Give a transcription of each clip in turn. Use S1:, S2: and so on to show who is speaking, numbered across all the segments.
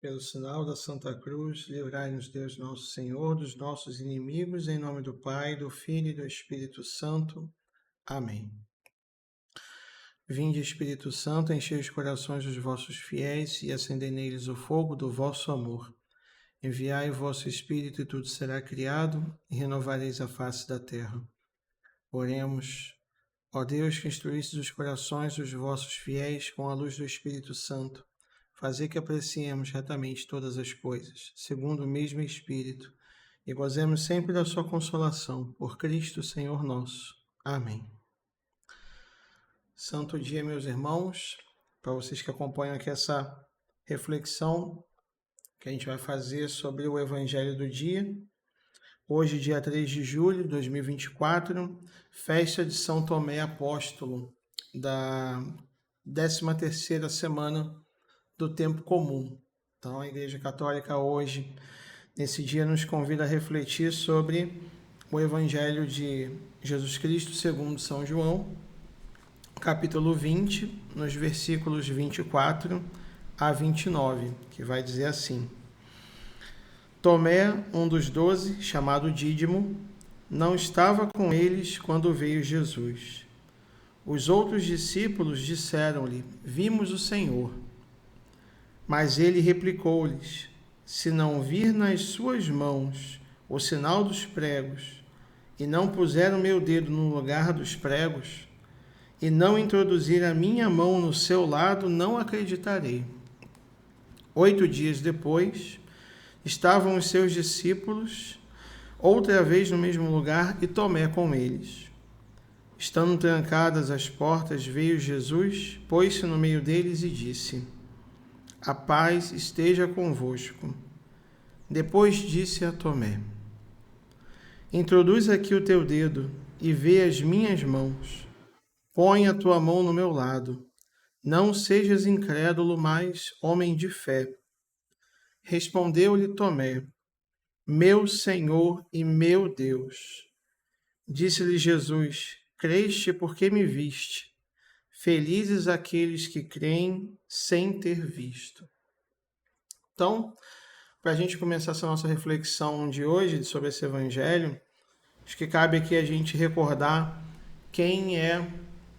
S1: Pelo sinal da Santa Cruz, livrai-nos Deus nosso Senhor dos nossos inimigos, em nome do Pai, do Filho e do Espírito Santo. Amém. Vinde, Espírito Santo, enchei os corações dos vossos fiéis e acendei neles o fogo do vosso amor. Enviai o vosso Espírito e tudo será criado e renovareis a face da terra. Oremos. Ó Deus, que instruístes os corações dos vossos fiéis com a luz do Espírito Santo, fazei que apreciemos retamente todas as coisas, segundo o mesmo Espírito, e gozemos sempre da sua consolação, por Cristo Senhor nosso. Amém. Santo dia, meus irmãos, para vocês que acompanham aqui essa reflexão que a gente vai fazer sobre o Evangelho do dia. Hoje, dia 3 de julho de 2024, festa de São Tomé Apóstolo, da 13ª semana do tempo comum. Então, a Igreja Católica hoje, nesse dia, nos convida a refletir sobre o Evangelho de Jesus Cristo segundo São João, capítulo 20, nos versículos 24 a 29, que vai dizer assim: Tomé, um dos 12, chamado Dídimo, não estava com eles quando veio Jesus. Os outros discípulos disseram-lhe: Vimos o Senhor. Mas ele replicou-lhes: Se não vir nas suas mãos o sinal dos pregos, e não puser o meu dedo no lugar dos pregos, e não introduzir a minha mão no seu lado, não acreditarei. 8 dias depois, estavam os seus discípulos outra vez no mesmo lugar e Tomé com eles. Estando trancadas as portas, veio Jesus, pôs-se no meio deles e disse: A paz esteja convosco. Depois disse a Tomé: Introduz aqui o teu dedo e vê as minhas mãos. Põe a tua mão no meu lado. Não sejas incrédulo, mas homem de fé. Respondeu-lhe Tomé: Meu Senhor e meu Deus. Disse-lhe Jesus: Creste porque me viste. Felizes aqueles que creem sem ter visto. Então, para a gente começar essa nossa reflexão de hoje sobre esse Evangelho, acho que cabe aqui a gente recordar quem é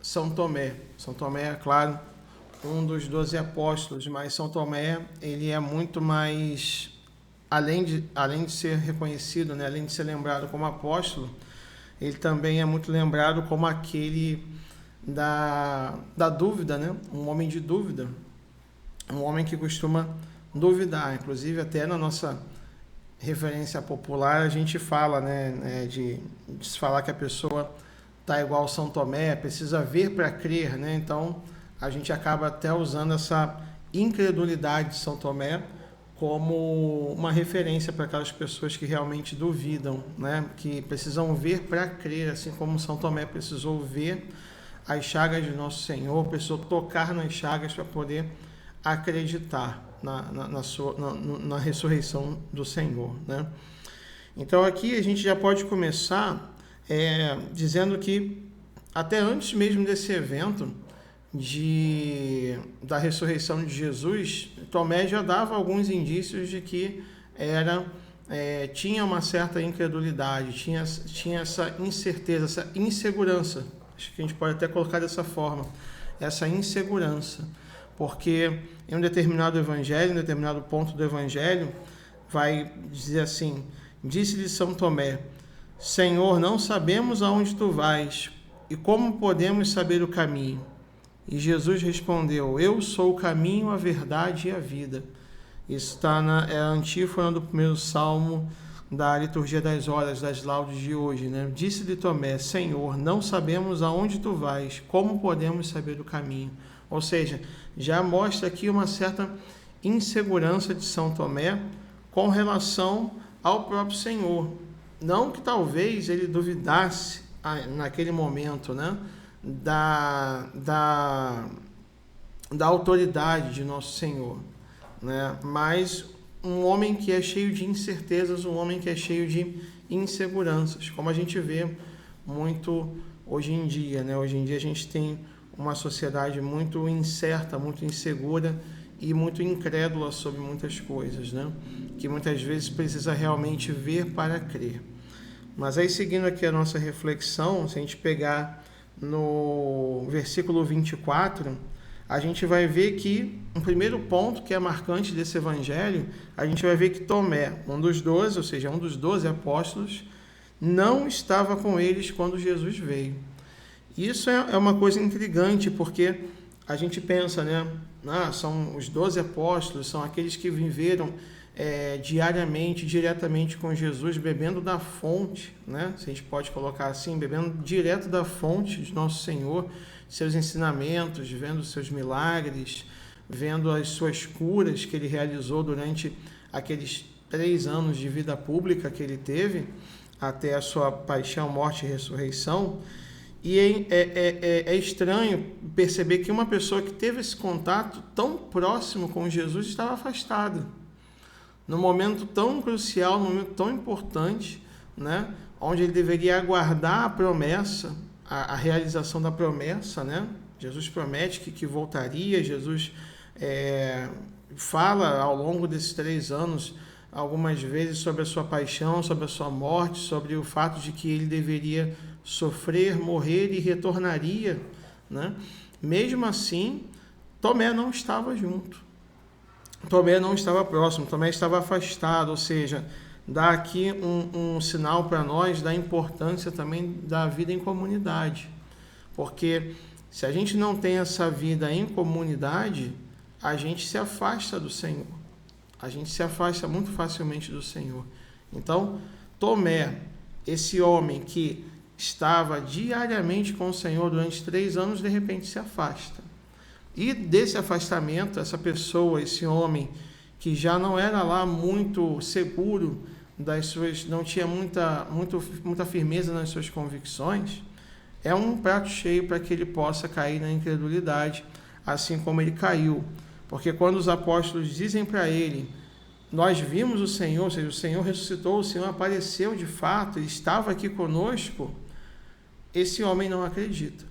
S1: São Tomé. São Tomé, é claro, um dos 12 apóstolos, mas São Tomé, ele é muito mais, além de ser reconhecido, né, além de ser lembrado como apóstolo, ele também é muito lembrado como aquele da dúvida, né? Um homem de dúvida, um homem que costuma duvidar. Inclusive, até na nossa referência popular, a gente fala, né, de se falar que a pessoa está igual São Tomé, precisa ver para crer, né? Então, a gente acaba até usando essa incredulidade de São Tomé como uma referência para aquelas pessoas que realmente duvidam, né? Que precisam ver para crer, assim como São Tomé precisou ver as chagas de Nosso Senhor, precisou tocar nas chagas para poder acreditar na ressurreição do Senhor, né? Então aqui a gente já pode começar dizendo que até antes mesmo desse evento da ressurreição de Jesus, Tomé já dava alguns indícios de que tinha uma certa incredulidade, tinha essa incerteza, essa insegurança. Acho que a gente pode até colocar dessa forma, essa insegurança, porque em um determinado evangelho, em um determinado ponto do evangelho, vai dizer assim: Disse-lhe São Tomé: Senhor, não sabemos aonde tu vais, e como podemos saber o caminho? E Jesus respondeu: Eu sou o caminho, a verdade e a vida. Isso está a antífona do primeiro salmo da liturgia das horas, das laudes de hoje, né? Disse-lhe Tomé: Senhor, não sabemos aonde tu vais, como podemos saber o caminho? Ou seja, já mostra aqui uma certa insegurança de São Tomé com relação ao próprio Senhor. Não que talvez ele duvidasse naquele momento, né, da autoridade de Nosso Senhor, né? Mas um homem que é cheio de incertezas, um homem que é cheio de inseguranças, como a gente vê muito hoje em dia, né? Hoje em dia a gente tem uma sociedade muito incerta, muito insegura, e muito incrédula sobre muitas coisas, né? Que muitas vezes precisa realmente ver para crer. Mas aí, seguindo aqui a nossa reflexão, se a gente pegar no versículo 24, a gente vai ver que um primeiro ponto que é marcante desse evangelho, a gente vai ver que Tomé, um dos 12, ou seja, um dos 12 apóstolos, não estava com eles quando Jesus veio. Isso é uma coisa intrigante, porque a gente pensa, né? São os 12 apóstolos, são aqueles que viveram diariamente, diretamente com Jesus, bebendo da fonte, né? Se a gente pode colocar assim, bebendo direto da fonte de nosso Senhor, seus ensinamentos, vendo seus milagres, vendo as suas curas que ele realizou durante aqueles 3 anos de vida pública que ele teve, até a sua paixão, morte e ressurreição. E é estranho perceber que uma pessoa que teve esse contato tão próximo com Jesus estava afastada. Num momento tão crucial, num momento tão importante, né? Onde ele deveria aguardar a promessa, a realização da promessa, né? Jesus promete que voltaria, Jesus fala ao longo desses 3 anos algumas vezes sobre a sua paixão, sobre a sua morte, sobre o fato de que ele deveria sofrer, morrer e retornaria, né? Mesmo assim, Tomé não estava junto. Tomé não estava próximo, Tomé estava afastado, ou seja, dá aqui um sinal para nós da importância também da vida em comunidade. Porque se a gente não tem essa vida em comunidade, a gente se afasta do Senhor. A gente se afasta muito facilmente do Senhor. Então, Tomé, esse homem que estava diariamente com o Senhor durante 3 anos, de repente se afasta. E desse afastamento, essa pessoa, esse homem, que já não era lá muito seguro das suas, não tinha muita firmeza nas suas convicções, é um prato cheio para que ele possa cair na incredulidade, assim como ele caiu. Porque quando os apóstolos dizem para ele, nós vimos o Senhor, ou seja, o Senhor ressuscitou, o Senhor apareceu de fato, ele estava aqui conosco, esse homem não acredita.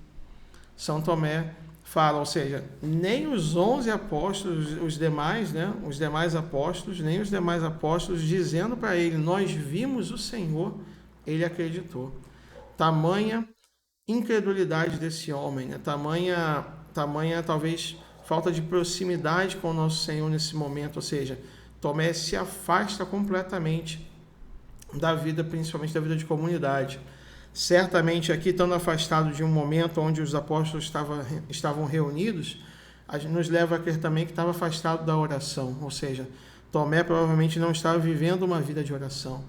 S1: São Tomé fala, ou seja, nem os 11 apóstolos, os demais apóstolos, nem os demais apóstolos dizendo para ele, nós vimos o Senhor, ele acreditou. Tamanha incredulidade desse homem, né? Tamanha talvez falta de proximidade com o nosso Senhor nesse momento, ou seja, Tomé se afasta completamente da vida, principalmente da vida de comunidade. Certamente aqui, estando afastado de um momento onde os apóstolos estavam reunidos, a gente nos leva a crer também que estava afastado da oração, ou seja, Tomé provavelmente não estava vivendo uma vida de oração,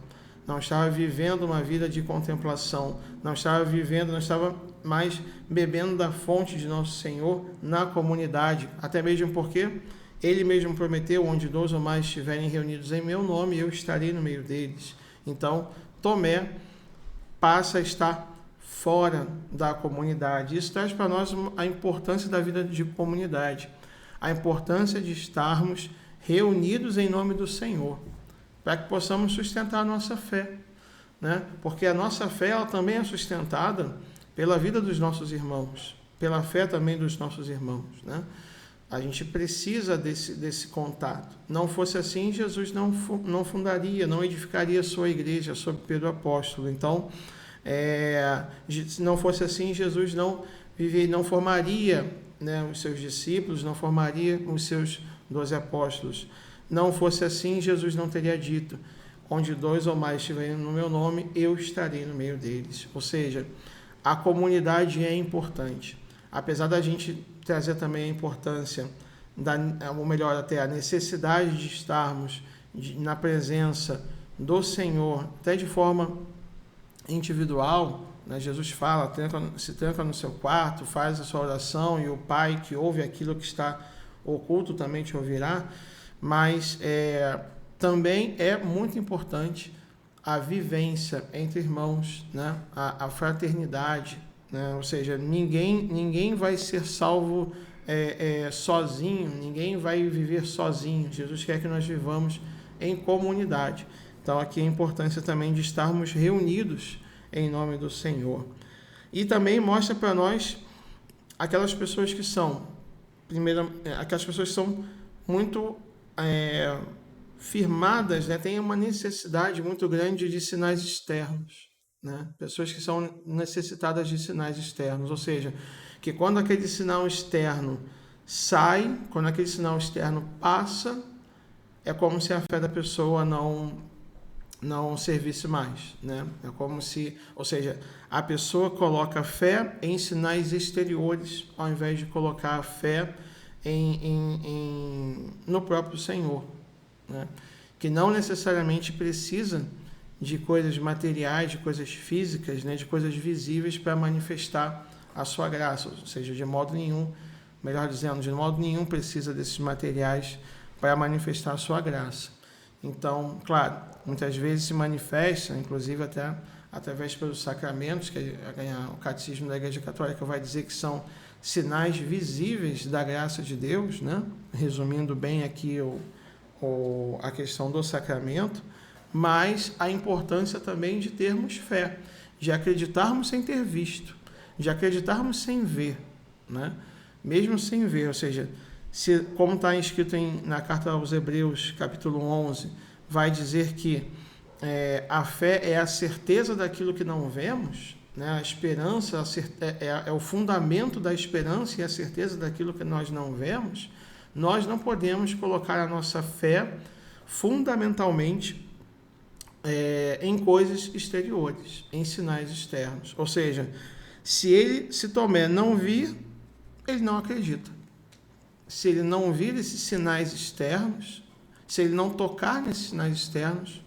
S1: não estava vivendo uma vida de contemplação, não estava mais bebendo da fonte de nosso Senhor na comunidade, até mesmo porque ele mesmo prometeu, onde 2 ou mais estiverem reunidos em meu nome, eu estarei no meio deles. Então, Tomé passa a estar fora da comunidade. Isso traz para nós a importância da vida de comunidade, a importância de estarmos reunidos em nome do Senhor, para que possamos sustentar a nossa fé, né? Porque a nossa fé ela também é sustentada pela vida dos nossos irmãos, pela fé também dos nossos irmãos, né? A gente precisa desse contato. Não fosse assim, Jesus não fundaria, não edificaria a sua igreja sob Pedro Apóstolo. Então, se não fosse assim, Jesus não formaria, né, os seus discípulos, não formaria os seus 12 apóstolos. Não fosse assim, Jesus não teria dito, onde 2 ou mais estiverem no meu nome, eu estarei no meio deles. Ou seja, a comunidade é importante. Apesar da gente trazer também a importância, ou melhor, até a necessidade de estarmos na presença do Senhor, até de forma individual, né? Jesus fala, se tranca no seu quarto, faz a sua oração e o Pai que ouve aquilo que está oculto também te ouvirá, mas também é muito importante a vivência entre irmãos, né? A fraternidade, né? Ou seja, ninguém vai ser salvo sozinho, ninguém vai viver sozinho. Jesus quer que nós vivamos em comunidade. Então, aqui a importância também de estarmos reunidos em nome do Senhor. E também mostra para nós aquelas pessoas que são muito firmadas, né, têm uma necessidade muito grande de sinais externos, né? Pessoas que são necessitadas de sinais externos, ou seja, que quando aquele sinal externo sai, quando aquele sinal externo passa, é como se a fé da pessoa não servisse mais, né? É como se, ou seja, a pessoa coloca a fé em sinais exteriores, ao invés de colocar a fé no próprio Senhor, né? Que não necessariamente precisa de coisas materiais, de coisas físicas, né? De coisas visíveis para manifestar a sua graça, ou seja, de modo nenhum, melhor dizendo, de modo nenhum precisa desses materiais para manifestar a sua graça. Então, claro, muitas vezes se manifesta, inclusive até através pelos sacramentos, que o Catecismo da Igreja Católica vai dizer que são sinais visíveis da graça de Deus, né? Resumindo bem aqui a questão do sacramento, mas a importância também de termos fé, de acreditarmos sem ter visto, de acreditarmos sem ver, né? Mesmo sem ver, ou seja, como está escrito na carta aos Hebreus, capítulo 11, vai dizer que a fé é a certeza daquilo que não vemos, né? A esperança é o fundamento da esperança e a certeza daquilo que nós não vemos. Nós não podemos colocar a nossa fé fundamentalmente em coisas exteriores, em sinais externos. Ou seja, se Tomé não vir, ele não acredita. Se ele não vir esses sinais externos, se ele não tocar nesses sinais externos,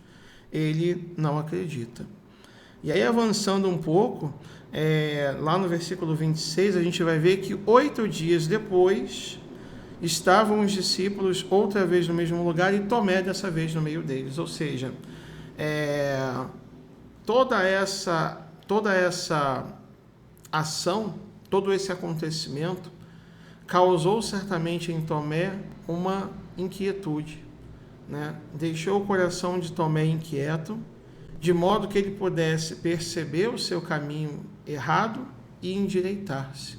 S1: ele não acredita. E aí, avançando um pouco, lá no versículo 26, a gente vai ver que 8 dias depois estavam os discípulos outra vez no mesmo lugar e Tomé dessa vez no meio deles. Ou seja, toda essa ação, todo esse acontecimento causou certamente em Tomé uma inquietude, né? Deixou o coração de Tomé inquieto, de modo que ele pudesse perceber o seu caminho errado e endireitar-se.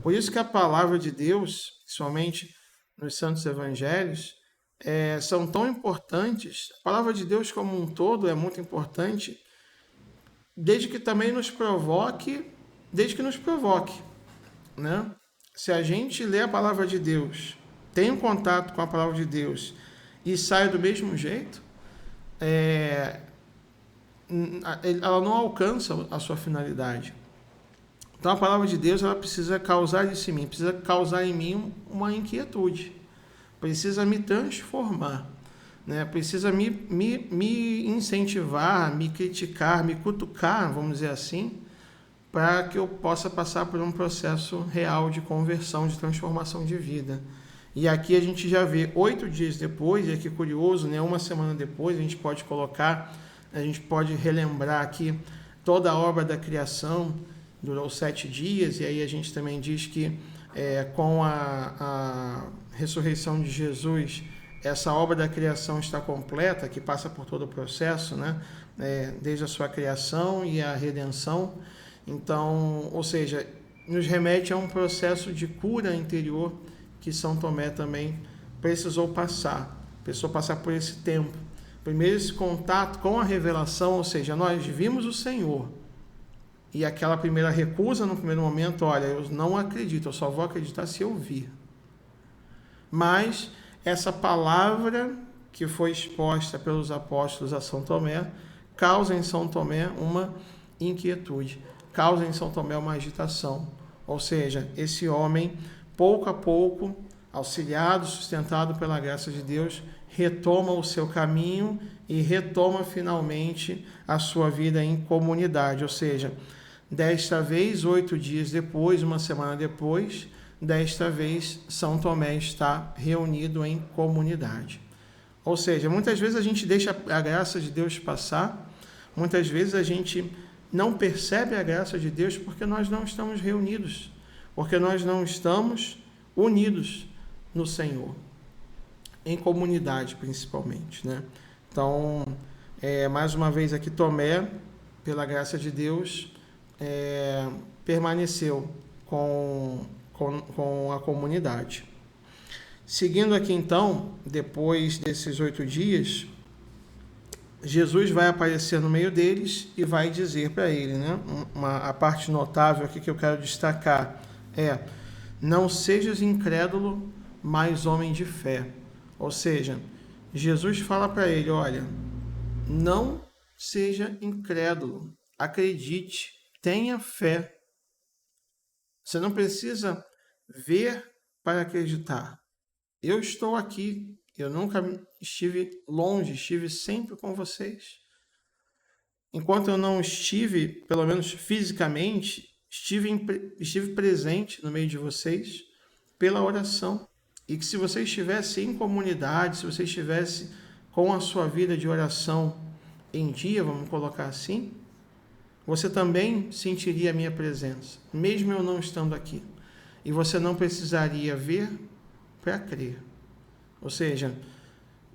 S1: Por isso que a palavra de Deus, principalmente nos Santos Evangelhos, são tão importantes. A palavra de Deus como um todo é muito importante, desde que nos provoque, né? Se a gente lê a palavra de Deus, tem um contato com a palavra de Deus e sai do mesmo jeito, ela não alcança a sua finalidade. Então a palavra de Deus ela precisa causar isso em mim, precisa causar em mim uma inquietude, precisa me transformar, né? Precisa me incentivar, me criticar, me cutucar, vamos dizer assim, para que eu possa passar por um processo real de conversão, de transformação de vida. E aqui a gente já vê 8 dias depois, e aqui curioso, né? Uma semana depois, a gente pode relembrar aqui toda a obra da criação, durou 7 dias, e aí a gente também diz que com a ressurreição de Jesus, essa obra da criação está completa, que passa por todo o processo, né? Desde a sua criação e a redenção. Então, ou seja, nos remete a um processo de cura interior que São Tomé também precisou passar por esse tempo. Primeiro esse contato com a revelação, ou seja, nós vimos o Senhor, e aquela primeira recusa no primeiro momento, olha, eu não acredito, eu só vou acreditar se eu vir. Mas essa palavra que foi exposta pelos apóstolos a São Tomé, causa em São Tomé uma inquietude, causa em São Tomé uma agitação. Ou seja, esse homem, pouco a pouco, auxiliado, sustentado pela graça de Deus, retoma o seu caminho e retoma finalmente a sua vida em comunidade. Ou seja, desta vez, 8 dias depois, uma semana depois, desta vez São Tomé está reunido em comunidade. Ou seja, muitas vezes a gente deixa a graça de Deus passar, muitas vezes a gente não percebe a graça de Deus porque nós não estamos reunidos, porque nós não estamos unidos no Senhor, em comunidade principalmente, né? Então, mais uma vez aqui, Tomé, pela graça de Deus, permaneceu com a comunidade. Seguindo aqui então, depois desses 8 dias, Jesus vai aparecer no meio deles e vai dizer para ele, né? A parte notável aqui que eu quero destacar é: não sejas incrédulo, mas homem de fé. Ou seja, Jesus fala para ele: olha, não seja incrédulo, acredite, tenha fé. Você não precisa ver para acreditar. Eu estou aqui, eu nunca estive longe, estive sempre com vocês. Enquanto eu não estive, pelo menos fisicamente, estive presente no meio de vocês pela oração. E que se você estivesse em comunidade, se você estivesse com a sua vida de oração em dia, vamos colocar assim, você também sentiria a minha presença, mesmo eu não estando aqui. E você não precisaria ver para crer. Ou seja,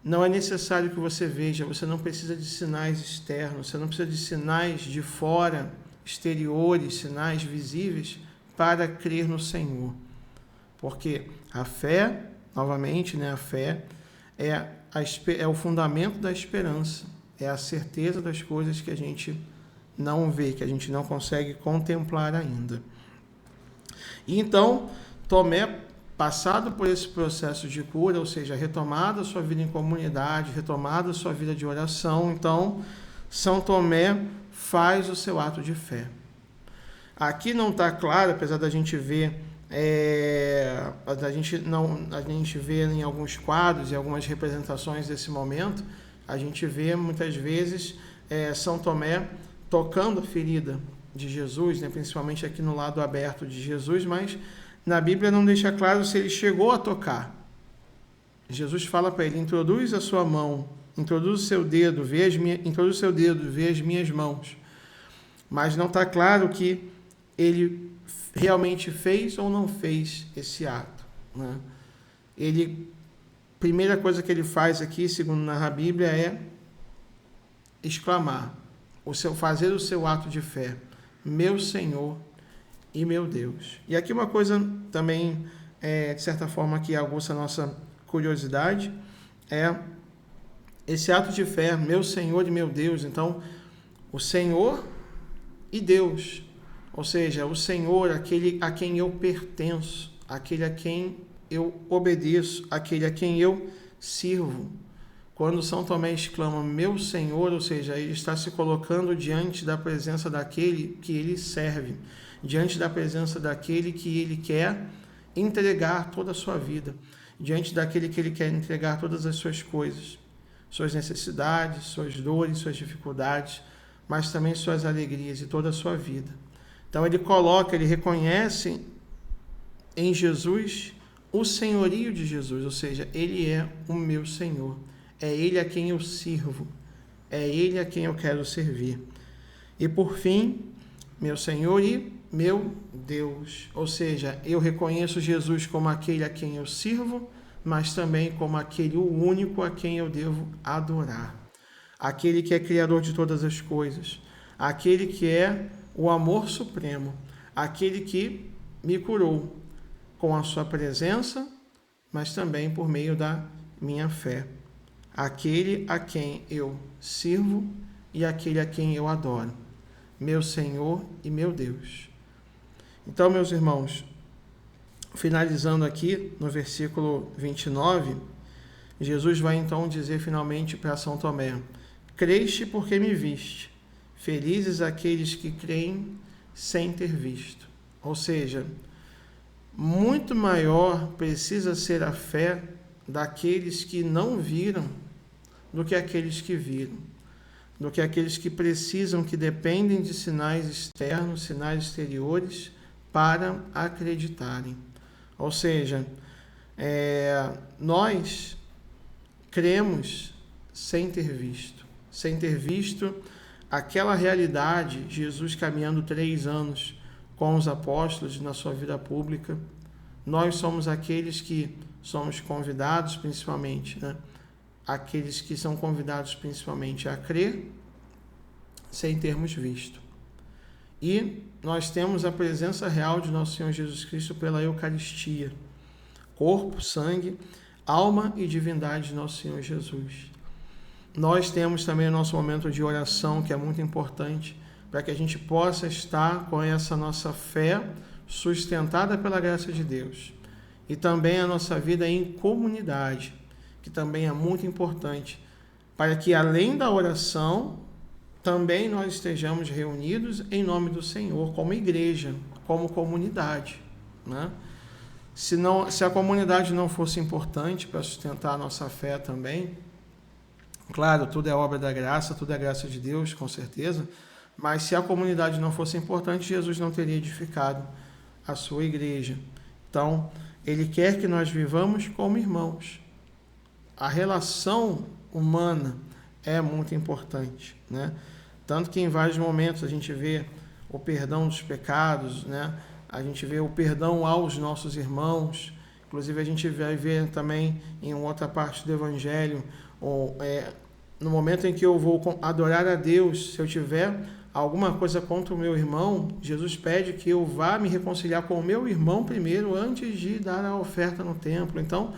S1: não é necessário que você veja, você não precisa de sinais externos, você não precisa de sinais de fora, exteriores, sinais visíveis para crer no Senhor. Porque a fé, novamente, né, a fé é o fundamento da esperança, é a certeza das coisas que a gente não vê, que a gente não consegue contemplar ainda. E então, Tomé, passado por esse processo de cura, ou seja, retomada a sua vida em comunidade, retomada a sua vida de oração, então, São Tomé faz o seu ato de fé. Aqui não está claro, apesar da gente ver, a gente vê em alguns quadros e algumas representações desse momento, a gente vê muitas vezes São Tomé tocando a ferida de Jesus, né, principalmente aqui no lado aberto de Jesus, mas na Bíblia não deixa claro se ele chegou a tocar. Jesus fala para ele: introduz a sua mão, introduz o seu dedo, vê as minhas mãos. Mas não está claro que ele realmente fez ou não fez esse ato, né? Primeira coisa que ele faz aqui, segundo narra a Bíblia, é exclamar, fazer o seu ato de fé: meu Senhor e meu Deus. E aqui uma coisa também, de certa forma, que aguça a nossa curiosidade, é esse ato de fé: meu Senhor e meu Deus. Então, o Senhor e Deus, ou seja, o Senhor, aquele a quem eu pertenço, aquele a quem eu obedeço, aquele a quem eu sirvo. Quando São Tomé exclama meu Senhor, ou seja, ele está se colocando diante da presença daquele que ele serve, diante da presença daquele que ele quer entregar toda a sua vida, diante daquele que ele quer entregar todas as suas coisas, suas necessidades, suas dores, suas dificuldades, mas também suas alegrias e toda a sua vida. Então ele reconhece em Jesus o senhorio de Jesus, ou seja, ele é o meu Senhor, é ele a quem eu sirvo, é ele a quem eu quero servir. E por fim, meu Senhor e meu Deus, ou seja, eu reconheço Jesus como aquele a quem eu sirvo, mas também como aquele o único a quem eu devo adorar, aquele que é criador de todas as coisas, aquele que é o amor supremo, aquele que me curou com a sua presença, mas também por meio da minha fé, aquele a quem eu sirvo e aquele a quem eu adoro, meu Senhor e meu Deus. Então, meus irmãos, finalizando aqui no versículo 29, Jesus vai então dizer finalmente para São Tomé: creste porque me viste, felizes aqueles que creem sem ter visto. Ou seja, muito maior precisa ser a fé daqueles que não viram do que aqueles que viram, do que aqueles que precisam, que dependem de sinais externos, sinais exteriores, para acreditarem. Ou seja, nós cremos sem ter visto aquela realidade, Jesus caminhando 3 anos com os apóstolos na sua vida pública. Nós somos aqueles que somos convidados principalmente, né? Aqueles que são convidados principalmente a crer sem termos visto. E nós temos a presença real de nosso Senhor Jesus Cristo pela Eucaristia, corpo, sangue, alma e divindade de nosso Senhor Jesus. Nós temos também o nosso momento de oração, que é muito importante, para que a gente possa estar com essa nossa fé sustentada pela graça de Deus. E também a nossa vida em comunidade, que também é muito importante, para que além da oração, também nós estejamos reunidos em nome do Senhor, como igreja, como comunidade, né? Se a comunidade não fosse importante para sustentar a nossa fé também, claro, tudo é obra da graça, tudo é graça de Deus, com certeza, mas se a comunidade não fosse importante, Jesus não teria edificado a sua igreja. Então, Ele quer que nós vivamos como irmãos. A relação humana é muito importante, né? Tanto que em vários momentos a gente vê o perdão dos pecados, né? A gente vê o perdão aos nossos irmãos. Inclusive a gente vai ver também em outra parte do Evangelho, no momento em que eu vou adorar a Deus, se eu tiver alguma coisa contra o meu irmão, Jesus pede que eu vá me reconciliar com o meu irmão primeiro, antes de dar a oferta no templo. Então,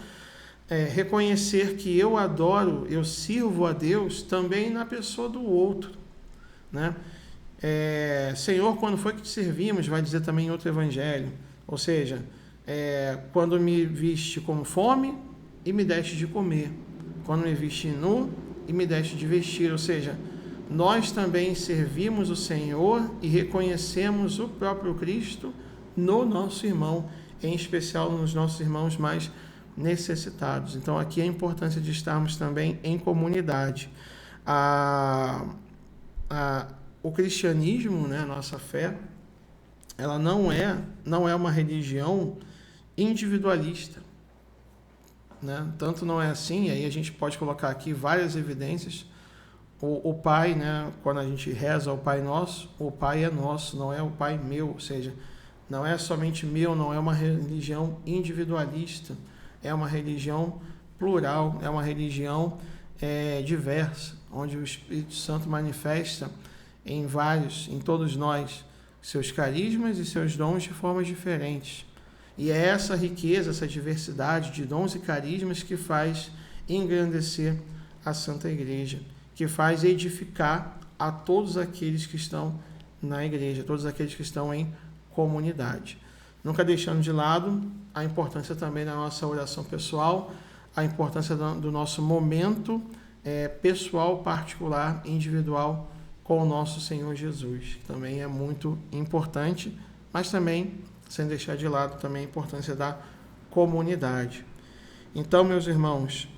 S1: reconhecer que eu adoro, eu sirvo a Deus também na pessoa do outro, né? Senhor, quando foi que te servimos? Vai dizer também em outro evangelho. Ou seja, quando me viste com fome e me deste de comer, quando me viste nu e me deste de vestir. Ou seja, nós também servimos o Senhor e reconhecemos o próprio Cristo no nosso irmão, em especial nos nossos irmãos mais necessitados. Então aqui a importância de estarmos também em comunidade. O cristianismo, né, a nossa fé, ela não é uma religião individualista, né? Tanto não é assim, aí a gente pode colocar aqui várias evidências. O Pai, né, quando a gente reza o Pai Nosso, o Pai é nosso, não é o Pai meu, ou seja, não é somente meu, não é uma religião individualista, é uma religião plural, é uma religião diversa, onde o Espírito Santo manifesta em todos nós, seus carismas e seus dons de formas diferentes. E é essa riqueza, essa diversidade de dons e carismas que faz engrandecer a Santa Igreja, que faz edificar a todos aqueles que estão na igreja, todos aqueles que estão em comunidade. Nunca deixando de lado a importância também da nossa oração pessoal, a importância do nosso momento pessoal, particular, individual, com o nosso Senhor Jesus, que também é muito importante, mas também, sem deixar de lado, também a importância da comunidade. Então, meus irmãos,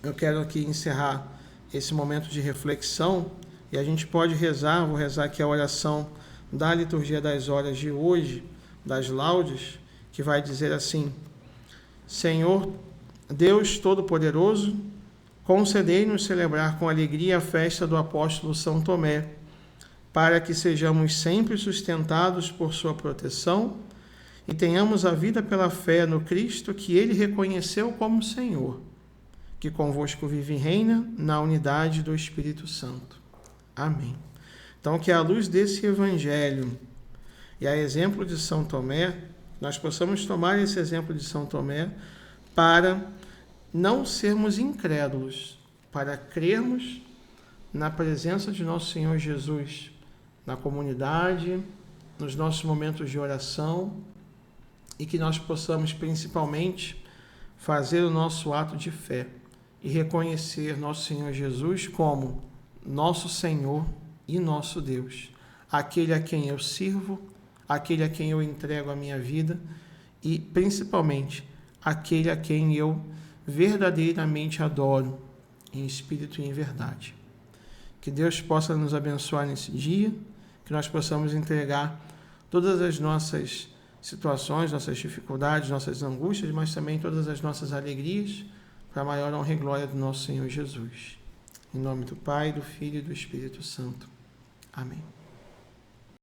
S1: eu quero aqui encerrar esse momento de reflexão e a gente pode rezar, vou rezar aqui a oração da liturgia das horas de hoje, das laudes, que vai dizer assim: Senhor, Deus Todo-Poderoso, concedei-nos celebrar com alegria a festa do apóstolo São Tomé, para que sejamos sempre sustentados por sua proteção e tenhamos a vida pela fé no Cristo que ele reconheceu como Senhor, que convosco vive e reina na unidade do Espírito Santo. Amém. Então, que à luz desse Evangelho e a exemplo de São Tomé, nós possamos tomar esse exemplo de São Tomé para não sermos incrédulos, para crermos na presença de nosso Senhor Jesus, na comunidade, nos nossos momentos de oração, e que nós possamos principalmente fazer o nosso ato de fé e reconhecer nosso Senhor Jesus como nosso Senhor e nosso Deus, aquele a quem eu sirvo, aquele a quem eu entrego a minha vida e principalmente aquele a quem eu verdadeiramente adoro, em espírito e em verdade. Que Deus possa nos abençoar nesse dia, que nós possamos entregar todas as nossas situações, nossas dificuldades, nossas angústias, mas também todas as nossas alegrias, para a maior honra e glória do nosso Senhor Jesus. Em nome do Pai, do Filho e do Espírito Santo. Amém.